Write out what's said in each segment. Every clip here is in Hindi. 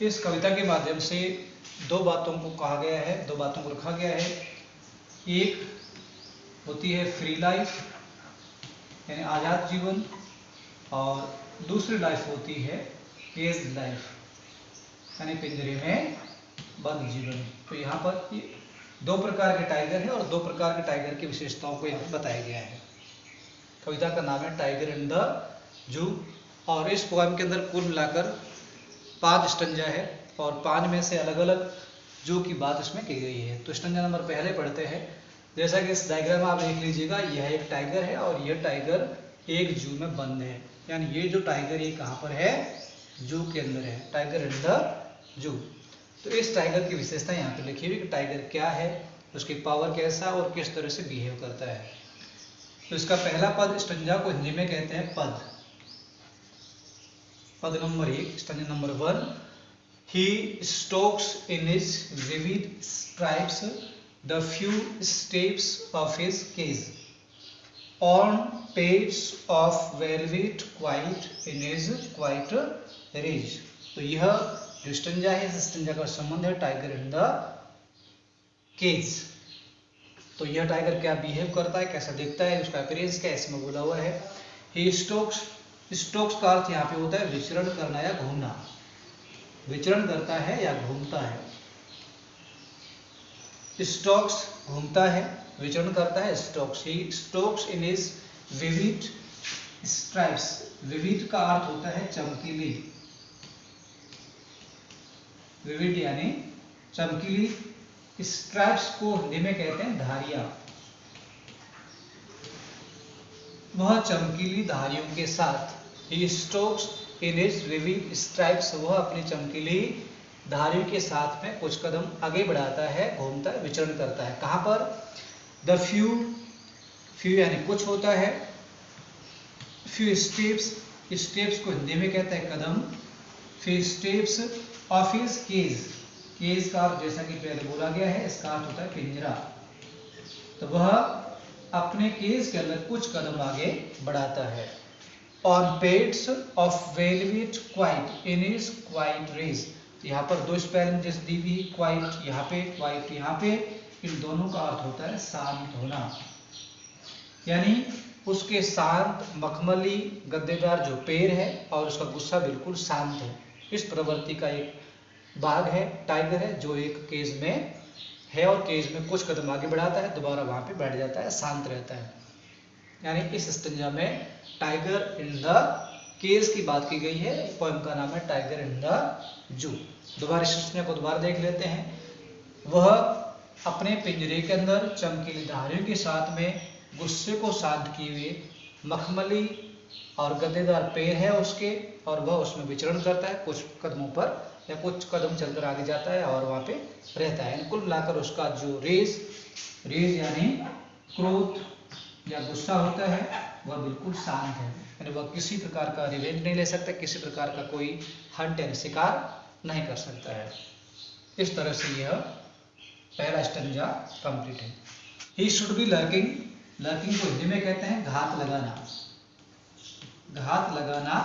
इस कविता के माध्यम से दो बातों को कहा गया है, दो बातों को रखा गया है। एक होती है फ्री लाइफ यानी आज़ाद जीवन, और दूसरी लाइफ होती है केज लाइफ यानी पिंजरे में बंद जीवन। तो यहाँ पर ये दो प्रकार के टाइगर हैं और दो प्रकार के टाइगर की विशेषताओं को यहाँ पर बताया गया है। कविता का नाम है टाइगर इन द जू, और इस पोएम के अंदर कुल मिलाकर 5 स्टंजा है और 5 में से अलग अलग जू की बात इसमें की गई है। तो स्टंजा नंबर पहले पढ़ते हैं। जैसा कि इस डायग्राम में आप देख लीजिएगा, यह एक टाइगर है और यह टाइगर एक जू में बंद है। यानी ये जो टाइगर ये कहाँ पर है? जू के अंदर है, टाइगर इन द जू। तो इस टाइगर की विशेषता यहाँ पे लिखी हुई कि टाइगर क्या है, उसकी पावर कैसा और किस तरह से बिहेव करता है। तो इसका पहला पद स्टंजा को हिंदी में कहते हैं पद। पद number 1, stanza number 1, he stalks in his vivid stripes the few steps of his cage, on pads of velvet quiet in his quiet rage। तो यह जो स्टंजा है, इस स्टंजा का संबंध है टाइगर इन द केज। तो यह टाइगर क्या बिहेव करता है, कैसा दिखता है, उसका अपीयरेंस क्या है, इसमें बोला हुआ है। ही स्टोक्स, स्टोक्स का अर्थ यहाँ पे होता है विचरण करना या घूमना, विचरण करता है या घूमता है। स्टोक्स घूमता है, विचरण करता है, Stokes. He stalks in his vivid stripes. Vivid का अर्थ होता है चमकीली, विविड यानी चमकीली। स्ट्राइप्स को हिंदी में कहते हैं धारियां। वह चमकीली धारियों के साथ, he stalks in his vivid stripes, वह अपनी चमकीली धारियों के साथ में कुछ कदम आगे बढ़ाता है, घूमता है, विचरण करता है। कहाँ पर? द फ्यू, फ्यू यानी कुछ होता है, फ्यू स्टेप्स, स्टेप्स को हिंदी में कहते हैं कदम। Few steps of his cage, cage का अर्थ जैसा कि पहले बोला गया है, इसका अर्थ होता है पिंजरा। तो वह अपने केज के अंदर कुछ कदम आगे बढ़ाता है। On pads of velvet quiet in his quiet rage. यहाँ पर दो स्पेलिंग जैसे दी हुई, क्वाइट यहाँ पे, क्वाइट यहाँ पे, इन दोनों का अर्थ होता है शांत होना। यानी उसके शांत मखमली गद्देदार जो पैर है और उसका गुस्सा बिल्कुल शांत है। इस प्रवृत्ति का एक बाघ है, टाइगर है, जो एक केज में है और केज में कुछ कदम आगे बढ़ाता है, दोबारा वहां पे बैठ जाता है, शांत रहता है। यानी इस स्टंजा में टाइगर इन द केज की बात की गई है। पोएम का नाम है टाइगर इन द जू। दोबारा इस स्टंजा को दोबारा देख लेते हैं। वह अपने पिंजरे के अंदर चमकीली धारियों के साथ में गुस्से को शांत किए हुए मखमली और गद्देदार पैर है उसके, और वह उसमें विचरण करता है कुछ कदमों पर, या कुछ कदम चलकर आगे जाता है और वहां पे रहता है। कुल मिलाकर उसका जो रेज यानी क्रोध या गुस्सा होता है, वह बिल्कुल शांत है। यानी वह किसी प्रकार का रिवेंज नहीं ले सकता, किसी प्रकार का कोई हंट यानी शिकार नहीं कर सकता है। इस तरह से यह पहला स्टंजा कंप्लीट है। He should be lurking, lurking को हिंदी में कहते हैं घात लगाना। घात लगाना,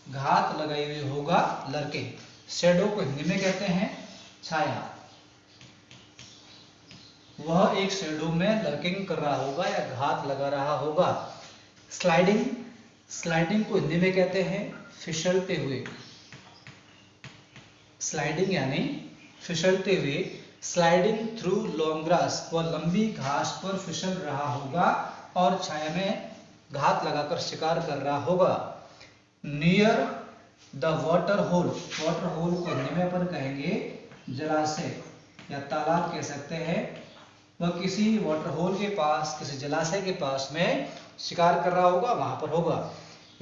घात लगाई हुई होगा लर्किंग। शैडो को हिंदी में कहते हैं छाया। वह एक शैडो में लर्किंग कर रहा होगा या घात लगा रहा होगा। स्लाइडिंग, स्लाइडिंग को हिंदी में कहते हैं फिसलते हुए। स्लाइडिंग यानी फिसलते हुए। स्लाइडिंग थ्रू लॉन्ग ग्रास, वह लंबी घास पर फिसल रहा होगा और छाया में घात लगाकर शिकार कर रहा होगा। Near the water hole, water hole को हिंदी में अपन कहेंगे जलाशय या तालाब कह सकते हैं। वह किसी वाटर होल के पास, किसी जलाशय के पास में शिकार कर रहा होगा, वहां पर होगा।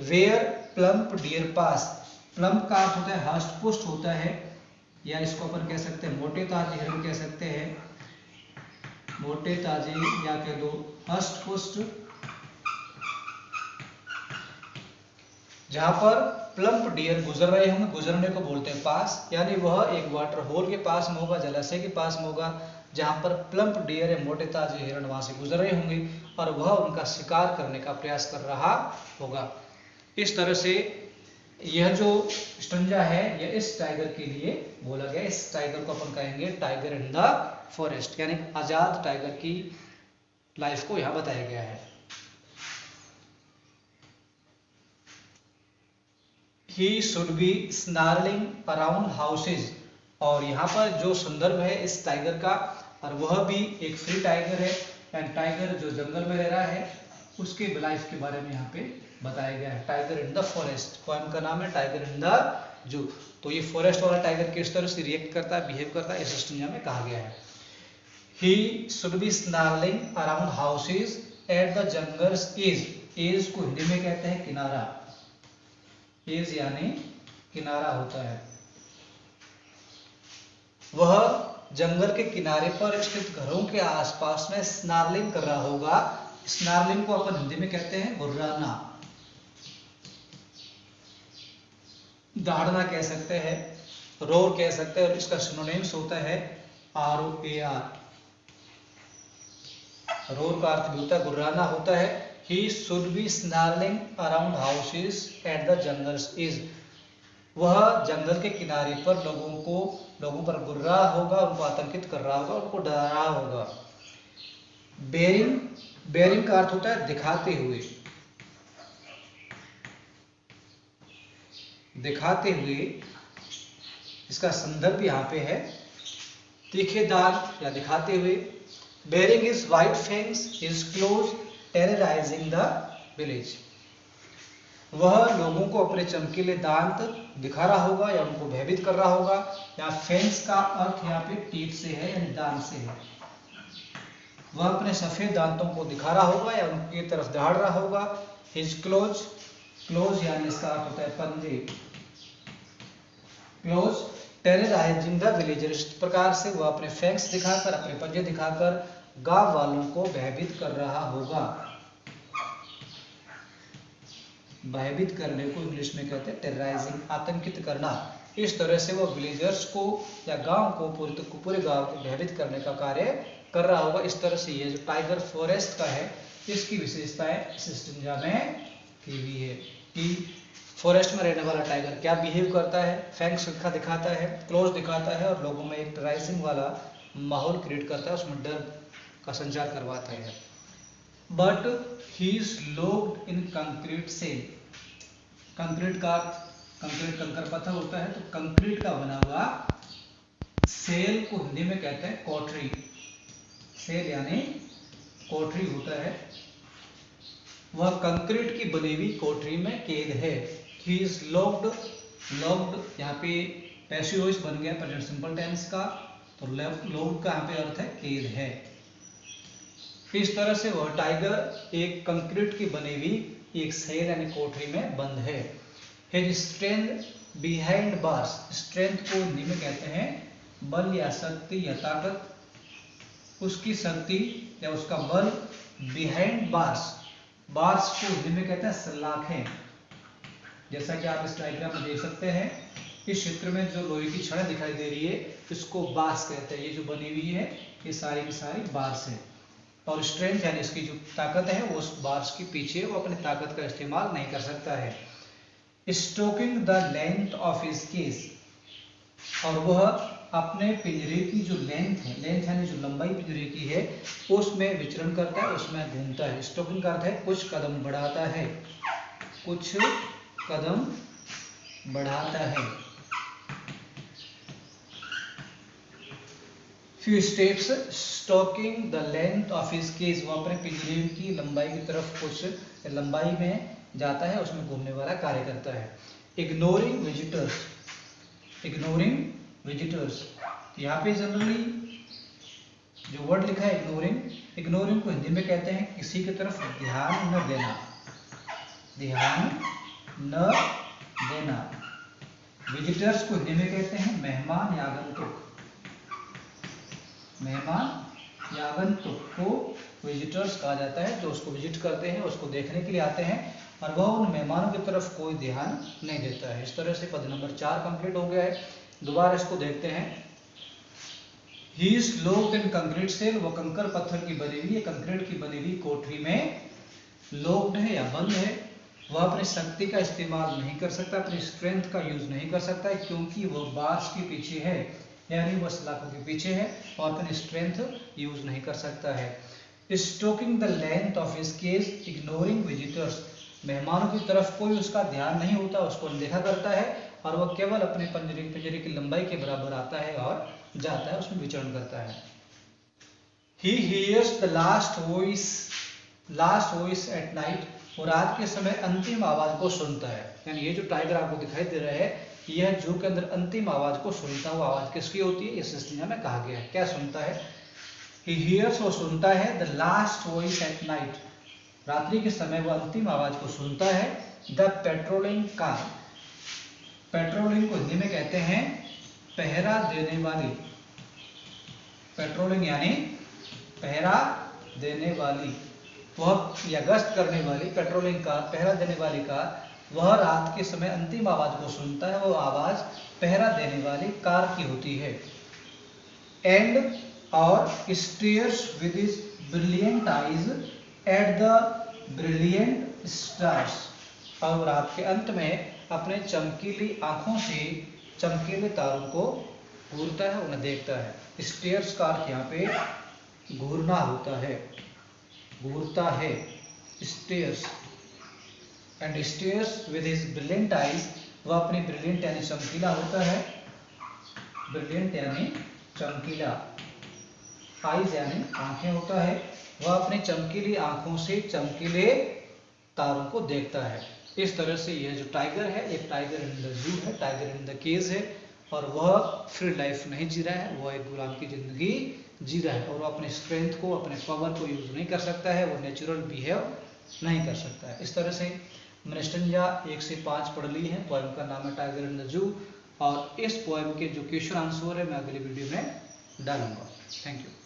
Where plump deer pass, plump का अर्थ होता है हष्ट पुष्ट होता है, या इसको अपन कह सकते हैं मोटे ताजे हिरण कह सकते हैं, मोटे ताजे या कह दो हष्ट पुष्ट। जहां पर प्लम्प डियर गुजर रहे होंगे, गुजरने को बोलते हैं पास, यानी वह एक वाटर होल के पास में होगा, जलाशय के पास में होगा, जहां पर प्लम्प डियर है मोटे ताजे हिरण वहां से गुजर रहे होंगे और वह उनका शिकार करने का प्रयास कर रहा होगा। इस तरह से यह जो स्टंजा है यह इस टाइगर के लिए बोला गया। इस टाइगर को अपन कहेंगे टाइगर इन द फॉरेस्ट, यानी आजाद टाइगर की लाइफ को यहाँ बताया गया है। He should be snarling around houses, और यहाँ पर जो संदर्भ है इस टाइगर का, और वह भी एक फ्री टाइगर है, एंड टाइगर जो जंगल में रह रहा है उसके लाइफ के बारे में यहाँ पे बताया गया है। Tiger in the forest, poem का नाम है टाइगर इन द जू। तो ये फॉरेस्ट वाला टाइगर किस तरह से रिएक्ट करता है, बिहेव करता है, इस स्टंजा में कहा गया है। He should be snarling around houses at the jungle's edge, edge को हिंदी में कहते हैं किनारा, एज यानी किनारा होता है। वह जंगल के किनारे पर स्थित घरों के आसपास में स्नार्लिंग कर रहा होगा। स्नार्लिंग को अपन हिंदी में कहते हैं गुर्राना, दहाड़ना कह सकते हैं, रोर कह सकते हैं, और इसका सिनोनिम्स होता है ROAR। रोर का अर्थ भी होता है गुर्राना होता है। He should be snarling around houses at the jungle's edge, वह जंगल के किनारे पर लोगों पर गुर्रा होगा, उनको आतंकित कर रहा होगा, उनको डरा रहा होगा। बेरिंग का अर्थ होता है दिखाते हुए, दिखाते हुए, इसका संदर्भ यहाँ पे है तीखे दांत या दिखाते हुए। Baring his white fangs, his claws terrorizing the village, वह लोगों को अपने चमकीले दांत दिखा रहा होगा या उनको भयभीत कर रहा होगा। या फेंस का अर्थ यहाँ पे टीथ से है, यानी दांत से है। वह अपने सफेद दांतों को दिखा रहा होगा या उनकी तरफ दहाड़ रहा होगा। हिज क्लोज, क्लोज यानी इसका अर्थ होता है पंजे, क्लोज टेरराइजिंग द विलेजर, इस प्रकार से वह अपने फैंक्स दिखाकर, अपने पंजे दिखाकर गांव वालों को भयभीत कर रहा होगा। भयभीत करने को इंग्लिश में कहते हैं टेरराइजिंग, आतंकित करना। इस तरह से वो विलेजर्स को या गांव को, पूरे गांव को भयभीत करने का कार्य कर रहा होगा। इस तरह से ये जो टाइगर फॉरेस्ट का है इसकी विशेषताएं इस स्टंजा में की हुई है कि फॉरेस्ट में रहने वाला टाइगर क्या बिहेव करता है, फैंक्स दिखाता है, क्लोज दिखाता है, और लोगों में एक टेरराइजिंग वाला माहौल क्रिएट करता है, उसमें डर का संचार करवाता है। But he is locked in concrete cell, concrete का कंक्रीट कंकर पत्थर होता है, तो कंक्रीट का बना हुआ सेल को हिंदी में कहते हैं कोठरी। सेल यानी कोठरी होता है। वह कंक्रीट की बनी हुई कोठरी में कैद है। ही इज लॉक्ड, लॉक्ड यहाँ पे पैसिव वॉइस बन गया प्रेजेंट सिंपल टेंस का, तो लॉक्ड का यहाँ पे अर्थ है कैद है। इस तरह से वह टाइगर एक कंक्रीट की बनी हुई एक सेल यानी कोठरी में बंद है। His strength behind bars, strength को हिंदी में कहते हैं बल या शक्ति या ताकत। उसकी शक्ति या उसका बल बिहाइंड बार्स, बार्स को हिंदी में कहते हैं सलाखें। जैसा कि आप इस डायग्राम में देख सकते हैं, इस क्षेत्र में जो लोहे की छड़ें दिखाई दे रही है इसको बार्स कहते हैं। ये जो बनी हुई है ये सारी की सारी बार्स है, और स्ट्रेंथ यानी इसकी जो ताकत है वो उस बार्स के पीछे वो अपनी ताकत का इस्तेमाल नहीं कर सकता है। Stalking the length of his cage, और वह अपने पिंजरे की जो लेंथ है, लेंथ यानी जो लंबाई पिंजरे की है उसमें विचरण करता है, उसमें घूमता है। स्टोकिंग का अर्थ है कुछ कदम बढ़ाता है, कुछ कदम बढ़ाता है। few steps stalking the length of his cage, वो अपने पिंजरे की लंबाई की तरफ कुछ लंबाई में जाता है, उसमें घूमने वाला कार्य करता है। ignoring visitors, ignoring visitors, यहाँ पे जनरली जो वर्ड लिखा है ignoring, ignoring को हिंदी में कहते हैं किसी की तरफ ध्यान न देना, ध्यान न देना। विजिटर्स को हिंदी में कहते हैं मेहमान या आगंतुक, मेहमान या आगंतुक को विजिटर्स कहा जाता है। जो उसको विजिट करते हैं, उसको देखने के लिए आते हैं, और वह उन मेहमानों की तरफ कोई ध्यान नहीं देता है। इस तरह से पद नंबर 4 कंप्लीट हो गया है। दोबारा इसको देखते हैं। He is locked in concrete cell, वह कंकर पत्थर की बनी हुई, कंक्रीट की बनी हुई कोठरी में लॉक्ड है या बंद है। वह अपनी शक्ति का इस्तेमाल नहीं कर सकता, अपनी स्ट्रेंथ का यूज नहीं कर सकता है, क्योंकि वह बार्स के पीछे है, यानी वह सलाखों के पीछे है और अपनी स्ट्रेंथ यूज नहीं कर सकता है। Stalking the length of his cage, ignoring visitors, मेहमानों की तरफ कोई उसका ध्यान नहीं होता, उसको अनदेखा करता है और वह केवल अपने पिंजरे की लंबाई के बराबर आता है और जाता है, उसमें विचरण करता है। He hears the last voice at night, और रात के समय अंतिम आवाज को सुनता है। यानी ये जो टाइगर आपको दिखाई दे रहा है, यह जू के अंदर अंतिम आवाज को सुनता है। वो आवाज किसकी होती है, इस संज्ञा में कहा गया है। क्या सुनता है? He hears, वो सुनता है, the last voice at night, रात्रि के समय वो अंतिम आवाज को सुनता है। द पेट्रोलिंग कार, पेट्रोलिंग को हिंदी में कहते हैं पहरा देने वाली, पेट्रोलिंग यानी पहरा देने वाली, वह या गश्त करने वाली, पेट्रोलिंग कार, पहरा देने वाली कार, वह रात के समय अंतिम आवाज को सुनता है। वो आवाज पहरा देने वाली कार की होती है। एंड और stairs with his brilliant eyes at the brilliant stars, और रात के अंत में अपने चमकीली आंखों से चमकीले तारों को घूरता है, उन्हें देखता है। स्टेयर्स का अर्थ यहाँ पे घूरना होता है, घूरता है, stairs. And stairs with his brilliant eyes, वह अपनी ब्रिलियंट यानी चमकीला होता है, ब्रिलियंट यानी चमकीला, आईज यानी आंखें होता है, वह अपनी चमकीली आंखों से चमकीले तारों को देखता है। इस तरह से यह जो टाइगर है, एक टाइगर इन द जू है, टाइगर इन द केज है, और वह फ्री लाइफ नहीं जी रहा है, वह एक गुलाम की जिंदगी जी रहा है, और वो अपने स्ट्रेंथ को, अपने पावर को यूज नहीं कर सकता है, वो नेचुरल बिहेव नहीं कर सकता है। इस तरह से मैंने स्टेंजा 1 से 5 पढ़ ली है। पोएम का नाम है टाइगर इन द जू, और इस पोएम के जो क्वेश्चन आंसर है मैं अगली वीडियो में डालूंगा। Thank you.